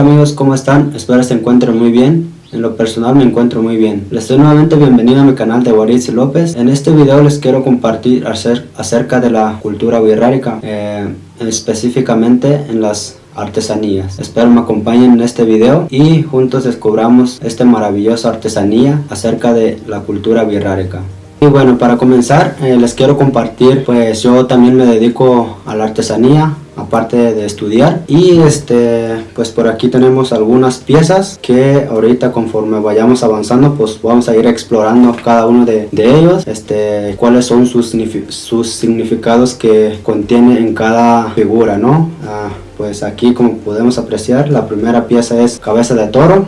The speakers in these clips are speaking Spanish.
Hola amigos, ¿cómo están? Espero se encuentren muy bien. En lo personal me encuentro muy bien. Les doy nuevamente bienvenido a mi canal de Boris López. En este video les quiero compartir acerca de la cultura wixárika, específicamente en las artesanías. Espero me acompañen en este video y juntos descubramos esta maravillosa artesanía acerca de la cultura wixárika. Y bueno, para comenzar les quiero compartir, pues yo también me dedico a la artesanía, aparte de estudiar, y pues por aquí tenemos algunas piezas que ahorita conforme vayamos avanzando pues vamos a ir explorando cada uno de ellos, cuáles son sus significados que contiene en cada figura, ¿no? Pues aquí, como podemos apreciar, la primera pieza es cabeza de toro.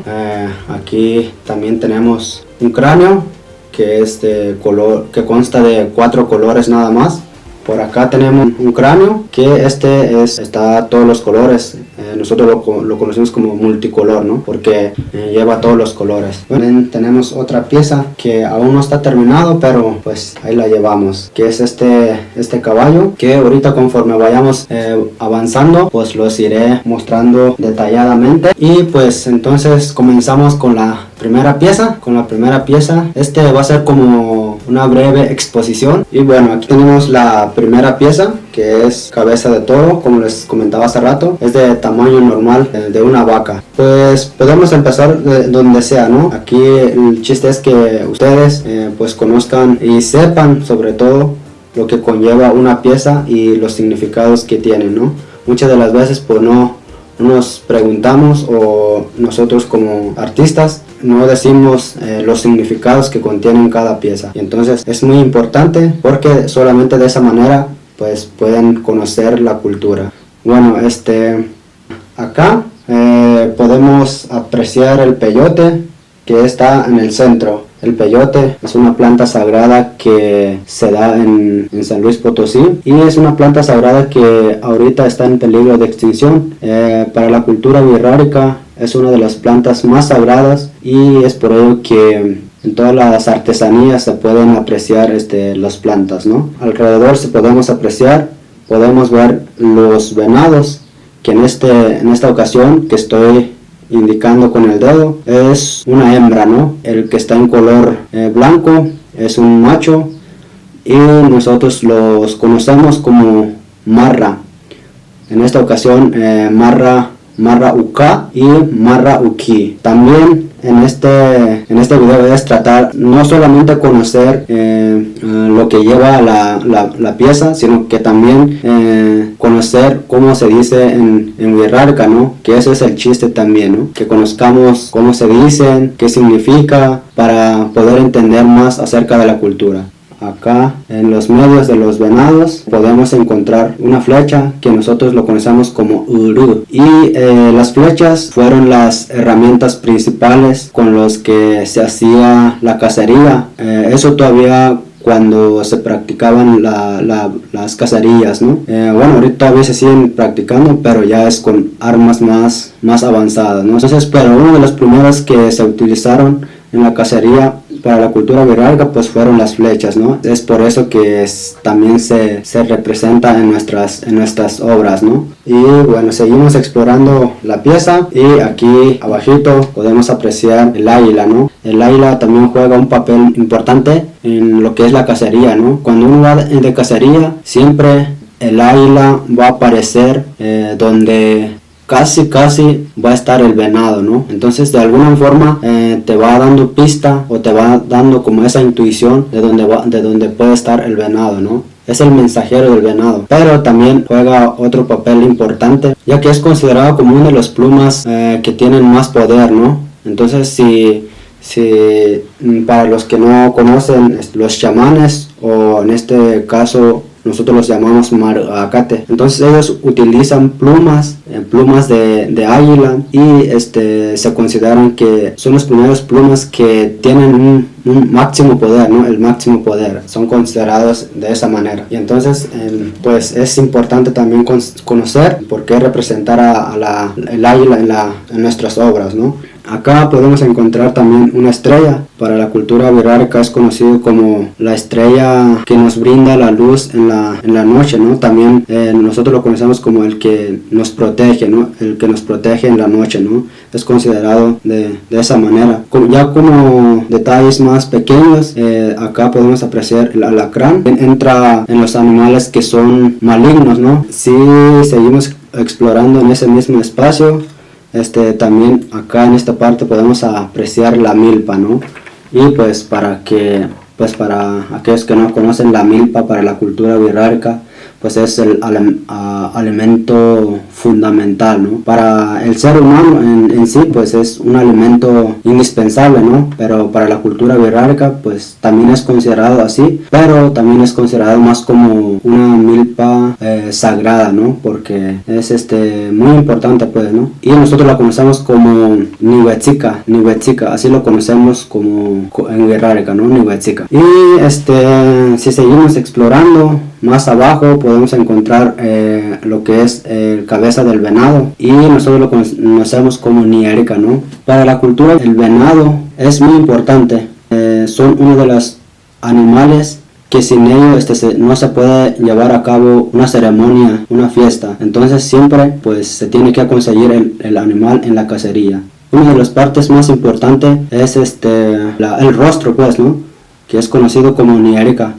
Aquí también tenemos un cráneo que es de color, que consta de 4 colores nada más. Por acá tenemos un cráneo que está todos los colores. Nosotros lo conocemos como multicolor, ¿no? Porque lleva todos los colores. Bueno, tenemos otra pieza que aún no está terminado, pero pues ahí la llevamos, que es este caballo, que ahorita conforme vayamos avanzando pues los iré mostrando detalladamente. Y pues entonces comenzamos con la primera pieza. Va a ser como una breve exposición. Y bueno, aquí tenemos la primera pieza, que es cabeza de toro, como les comentaba hace rato. Es de tamaño normal de una vaca. Pues podemos empezar de donde sea, ¿no? Aquí el chiste es que ustedes pues conozcan y sepan sobre todo lo que conlleva una pieza y los significados que tiene, ¿no? Muchas de las veces pues no nos preguntamos, o nosotros como artistas no decimos los significados que contienen cada pieza, y entonces es muy importante porque solamente de esa manera pues pueden conocer la cultura. Bueno, acá podemos apreciar el peyote que está en el centro. El peyote es una planta sagrada que se da en San Luis Potosí, y es una planta sagrada que ahorita está en peligro de extinción. Para la cultura wixárika es una de las plantas más sagradas, y es por ello que en todas las artesanías se pueden apreciar las plantas, ¿no? Alrededor podemos ver los venados, que en esta ocasión que estoy indicando con el dedo es una hembra, ¿no? El que está en color blanco es un macho, y nosotros los conocemos como marra. En esta ocasión marra uka y marra uki. También en este video voy a tratar no solamente conocer lo que lleva la pieza, sino que también conocer cómo se dice en wixárika, ¿no? Que eso es el chiste también, ¿no? Que conozcamos cómo se dicen, qué significa, para poder entender más acerca de la cultura. Acá en los medios de los venados podemos encontrar una flecha que nosotros lo conocemos como uru, y las flechas fueron las herramientas principales con los que se hacía la cacería. Eso todavía cuando se practicaban las cacerías, ¿no? Bueno, ahorita todavía se siguen practicando, pero ya es con armas más avanzadas, ¿no? Entonces, pero uno de los primeros que se utilizaron en la cacería para la cultura wixárika pues fueron las flechas, ¿no? Es por eso que también se representa en nuestras obras, ¿no? Y bueno, seguimos explorando la pieza, y aquí abajito podemos apreciar el águila, ¿no? El águila también juega un papel importante en lo que es la cacería, ¿no? Cuando uno va de cacería, siempre el águila va a aparecer donde casi va a estar el venado, ¿no? Entonces de alguna forma te va dando pista, o te va dando como esa intuición de dónde puede estar el venado, ¿no? Es el mensajero del venado. Pero también juega otro papel importante, ya que es considerado como una de las plumas que tienen más poder, ¿no? Entonces si para los que no conocen, los chamanes, o en este caso nosotros los llamamos maracate, entonces ellos utilizan plumas de águila, y se consideran que son las primeras plumas que tienen un máximo poder, ¿no? El máximo poder, son considerados de esa manera. Y entonces pues es importante también conocer por qué representar el águila en nuestras obras, ¿no? Acá podemos encontrar también una estrella. Para la cultura wixárika es conocido como la estrella que nos brinda la luz en la noche, ¿no? También nosotros lo conocemos como el que nos protege, ¿no? El que nos protege en la noche, ¿no? Es considerado de esa manera. Ya como detalles más pequeños, acá podemos apreciar el alacrán. Entra en los animales que son malignos, ¿no? Si seguimos explorando en ese mismo espacio, también acá en esta parte podemos apreciar la milpa, ¿no? Y pues para aquellos que no conocen, la milpa para la cultura wixárika pues es el alimento fundamental, ¿no? Para el ser humano en sí, pues es un alimento indispensable, ¿no? Pero para la cultura wixárika pues también es considerado así, pero también es considerado más como una milpa sagrada, ¿no? Porque es muy importante, pues, ¿no? Y nosotros la conocemos como nihuetzika, así lo conocemos como en wixárika, ¿no? Nihuetzika. Y si seguimos explorando más abajo podemos encontrar lo que es cabeza del venado, y nosotros lo conocemos como niérica, ¿no? Para la cultura el venado es muy importante, son uno de los animales que sin ellos no se puede llevar a cabo una ceremonia, una fiesta. Entonces siempre pues se tiene que conseguir el animal en la cacería. Una de las partes más importantes es el rostro, pues, ¿no? Que es conocido como niérica.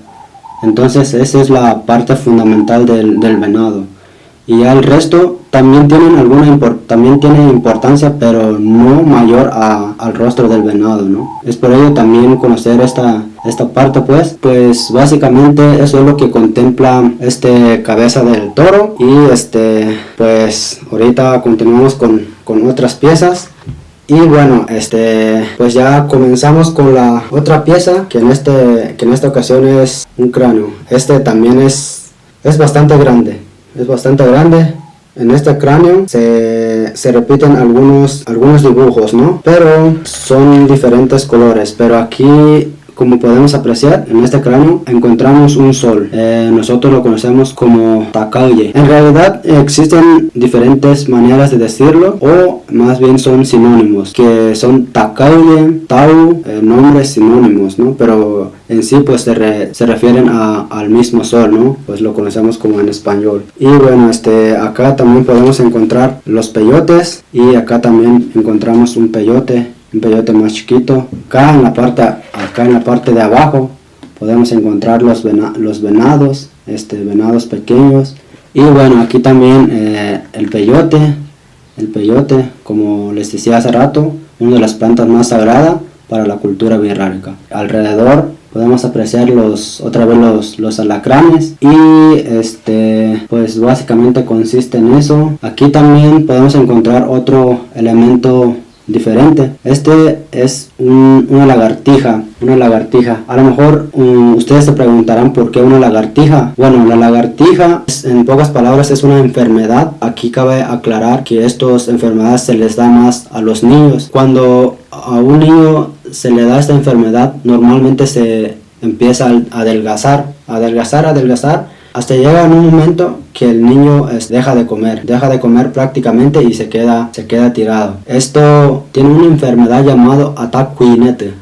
Entonces esa es la parte fundamental del venado. Y ya el resto también tiene importancia, pero no mayor al rostro del venado, ¿no? Es por ello también conocer esta parte, pues básicamente eso es lo que contempla cabeza del toro. Y pues ahorita continuamos con otras piezas. Y bueno, pues ya comenzamos con la otra pieza, que en esta ocasión es un cráneo. También es bastante grande, En este cráneo se repiten algunos dibujos, ¿no? Pero son diferentes colores. Pero aquí, como podemos apreciar, en este cráneo encontramos un sol. Nosotros lo conocemos como Takauye. En realidad existen diferentes maneras de decirlo, o más bien son sinónimos, que son Takauye, Tau, nombres sinónimos, ¿no? Pero en sí pues se refieren al mismo sol, ¿no? Pues lo conocemos como en español. Y bueno, acá también podemos encontrar los peyotes, y acá también encontramos un peyote más chiquito. Acá en la parte de abajo podemos encontrar los venados, venados pequeños. Y bueno, aquí también el peyote, como les decía hace rato, una de las plantas más sagradas para la cultura wixárika. Alrededor podemos apreciar otra vez los alacranes, y pues básicamente consiste en eso. Aquí también podemos encontrar otro elemento diferente. Es una lagartija. A lo mejor ustedes se preguntarán por qué una lagartija. Bueno, la lagartija en pocas palabras es una enfermedad. Aquí cabe aclarar que estas enfermedades se les da más a los niños. Cuando a un niño se le da esta enfermedad, normalmente se empieza a adelgazar, hasta llega en un momento que el niño deja de comer prácticamente, y se queda tirado. Esto tiene una enfermedad llamada atacuinete.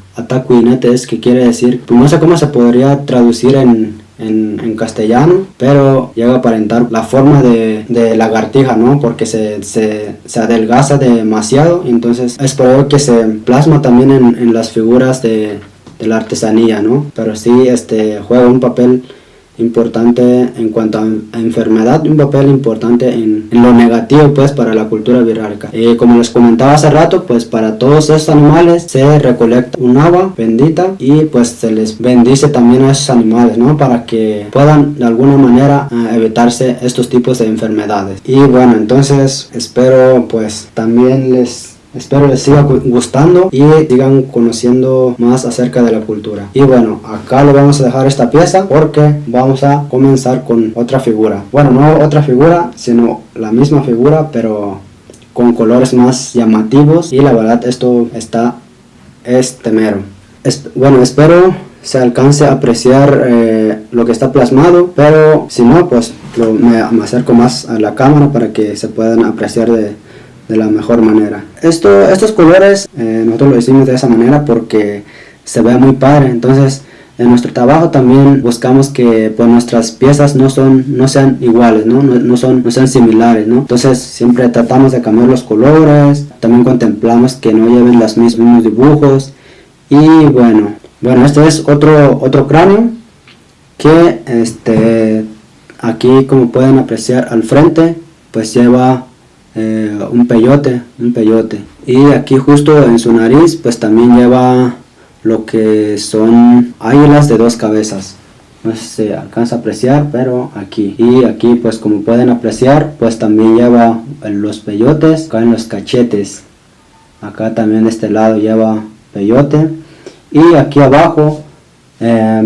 Es que quiere decir, no sé cómo se podría traducir en castellano, pero llega a aparentar la forma de lagartija, ¿no? Porque se adelgaza demasiado. Entonces es por ello que se plasma también en las figuras de la artesanía, ¿no? Pero sí juega un papel importante en cuanto a enfermedad, un papel importante en lo negativo, pues, para la cultura wixárika. Como les comentaba hace rato, pues para todos estos animales se recolecta un agua bendita, y pues se les bendice también a esos animales, ¿no? Para que puedan de alguna manera evitarse estos tipos de enfermedades. Y bueno, entonces espero les siga gustando y sigan conociendo más acerca de la cultura. Y bueno, acá le vamos a dejar esta pieza porque vamos a comenzar con otra figura. Bueno, no otra figura, sino la misma figura, pero con colores más llamativos. Y la verdad, esto es temero. Bueno, espero se alcance a apreciar lo que está plasmado, pero si no, pues me acerco más a la cámara para que se puedan apreciar de de la mejor manera. Estos colores nosotros lo hicimos de esa manera porque se ve muy padre. Entonces en nuestro trabajo también buscamos que pues nuestras piezas no sean iguales, no sean similares, ¿no? Entonces siempre tratamos de cambiar los colores, también contemplamos que no lleven los mismos dibujos. Y bueno, este es otro cráneo que aquí, como pueden apreciar al frente, pues lleva un peyote, y aquí justo en su nariz pues también lleva lo que son águilas de 2 cabezas. No sé si se alcanza a apreciar, pero aquí. Y aquí pues como pueden apreciar, pues también lleva los peyotes acá en los cachetes. Acá también de este lado lleva peyote. Y aquí abajo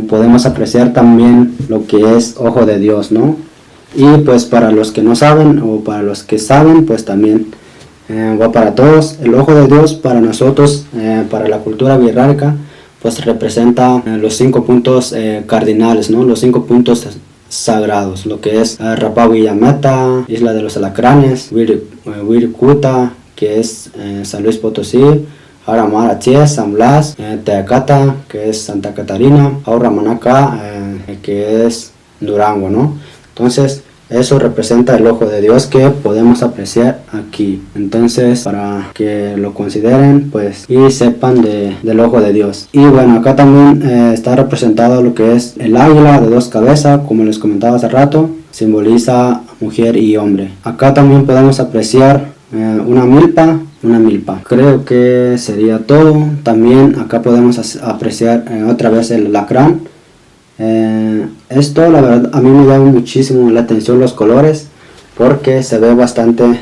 podemos apreciar también lo que es ojo de Dios, ¿no? Y pues para los que no saben o para los que saben, pues también va para todos. El ojo de Dios para nosotros, para la cultura wixárika, pues representa los 5 puntos cardinales, ¿no? Los 5 puntos sagrados, lo que es Rapahuillameta, Isla de los Alacranes, Wirikuta, que es San Luis Potosí, Aramaraties, San Blas, Teacata, que es Santa Catarina, Auramanacá, que es Durango, ¿no? Entonces eso representa el ojo de Dios que podemos apreciar aquí. Entonces, para que lo consideren pues y sepan del ojo de Dios. Y bueno, acá también está representado lo que es el águila de 2 cabezas, como les comentaba hace rato, simboliza mujer y hombre. Acá también podemos apreciar una milpa. Creo que sería todo. También acá podemos apreciar otra vez el alacrán. Esto la verdad a mí me llama muchísimo la atención los colores, porque se ve bastante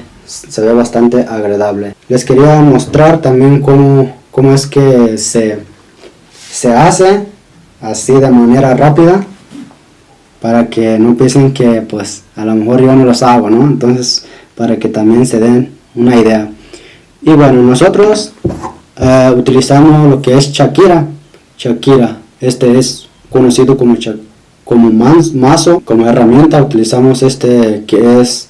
agradable. Les quería mostrar también cómo es que se hace así de manera rápida, para que no piensen que pues a lo mejor yo no los hago, ¿no? Entonces, para que también se den una idea. Y bueno, nosotros utilizamos lo que es Shakira. Este es conocido como mazo. Como herramienta utilizamos que es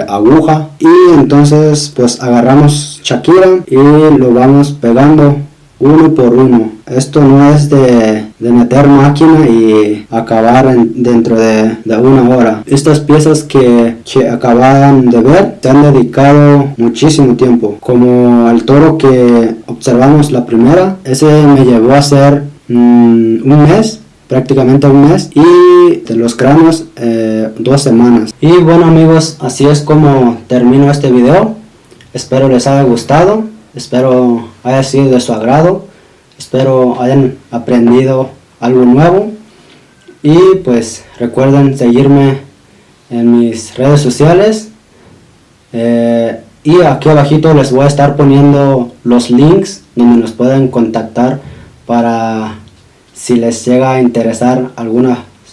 aguja, y entonces pues agarramos Shakira y lo vamos pegando uno por uno. Esto no es de meter máquina y acabar dentro de 1 hora. Estas piezas que acaban de ver se han dedicado muchísimo tiempo. Como el toro que observamos la primera, ese me llevó a hacer prácticamente un mes, y de los cráneos 2 semanas. Y bueno amigos, así es como termino este video. Espero les haya gustado, espero haya sido de su agrado, espero hayan aprendido algo nuevo. Y pues recuerden seguirme en mis redes sociales, y aquí abajito les voy a estar poniendo los links donde nos pueden contactar para si les llega a interesar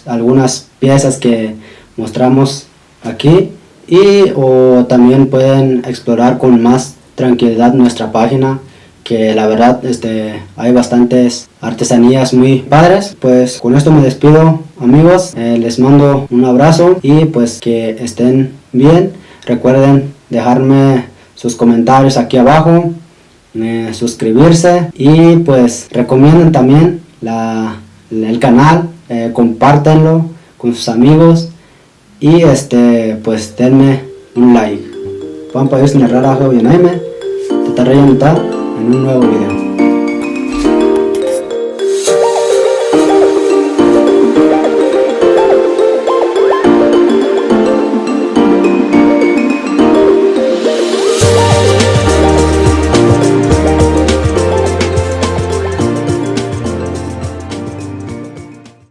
algunas piezas que mostramos aquí, o también pueden explorar con más tranquilidad nuestra página, que la verdad hay bastantes artesanías muy padres. Pues con esto me despido amigos, les mando un abrazo y pues que estén bien. Recuerden dejarme sus comentarios aquí abajo, suscribirse, y pues recomienden también el canal, compártanlo con sus amigos, y pues denme un like. Pampa es narrar a en un nuevo video.